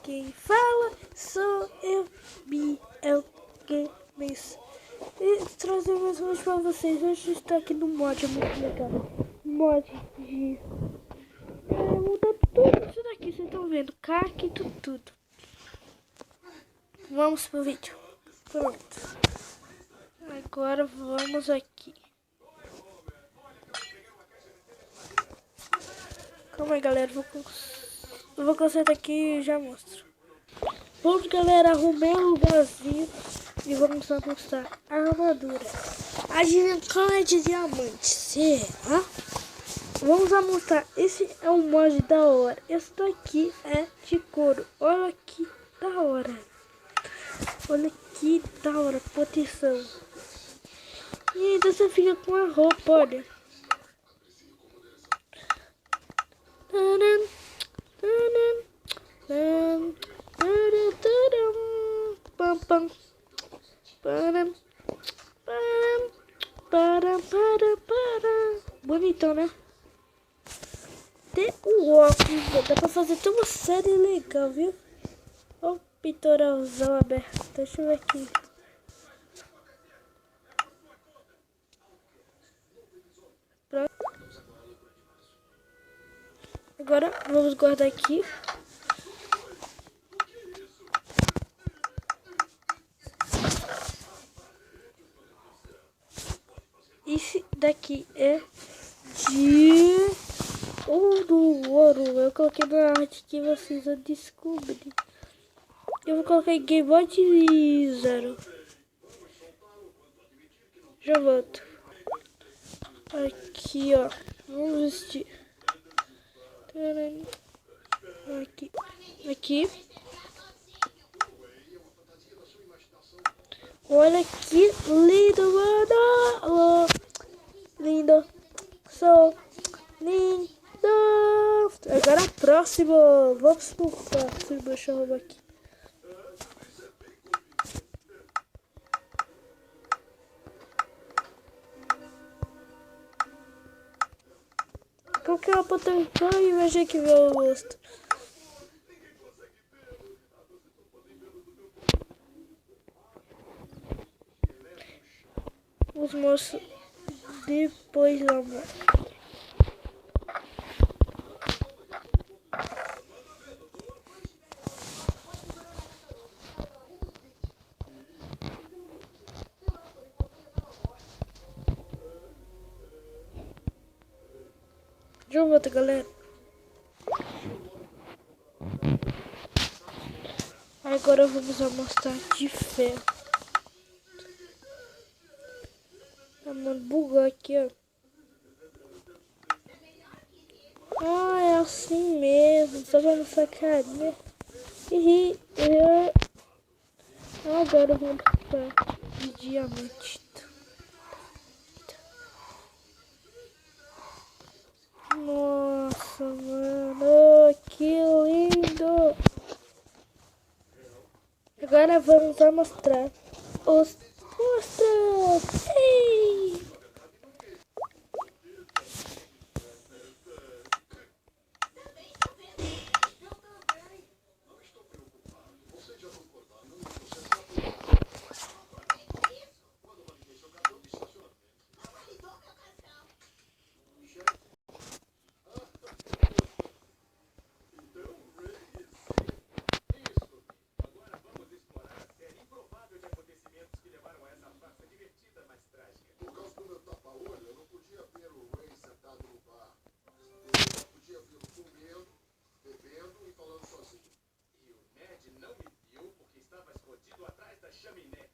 quem fala sou eu, Biel Games. E trazer mais um vídeo pra vocês. Hoje estou aqui no mod, é muito legal. Mod de... mudar tudo isso daqui, vocês estão vendo. Cacto, tudo. Vamos pro vídeo. Pronto. Agora vamos aqui. Calma aí, galera. Eu vou consertar aqui e já mostro. Vamos, galera. Arrumei um lugarzinho e vamos mostrar a armadura. A gincana é de diamante. Será? Vamos mostrar. Esse é um mod da hora. Esse daqui é de couro. Olha que da hora. Olha que da hora. Proteção. E ainda você fica com a roupa, olha. Bonitão, né? Tem o óculos, dá pra fazer toda uma série legal, viu? Olha o peitoralzão aberto. Deixa eu ver aqui. Pronto. Agora vamos guardar aqui. Esse daqui é de ouro. Eu coloquei na arte que vocês vão descobrir. Eu vou colocar em Game Boy de 0. Já volto. Aqui, ó. Vamos vestir. Aqui. Olha que lindo, mano. Lindo. Sou lindo. Agora próximo. Vamos pro próximo. Deixa eu arrumar aqui. Qual que é o botão e veja aqui meu rosto. Os moços depois do amor. Já volto, galera. Agora vamos mostrar de ferro. Ah, mano, bugou aqui, ó. Ah, é assim mesmo. Só pra mostrar carinha. Agora vamos mostrar de diamante. Nossa, mano, que lindo! Agora vamos mostrar os monstros! Ei! Não me viu porque estava escondido atrás da chaminé.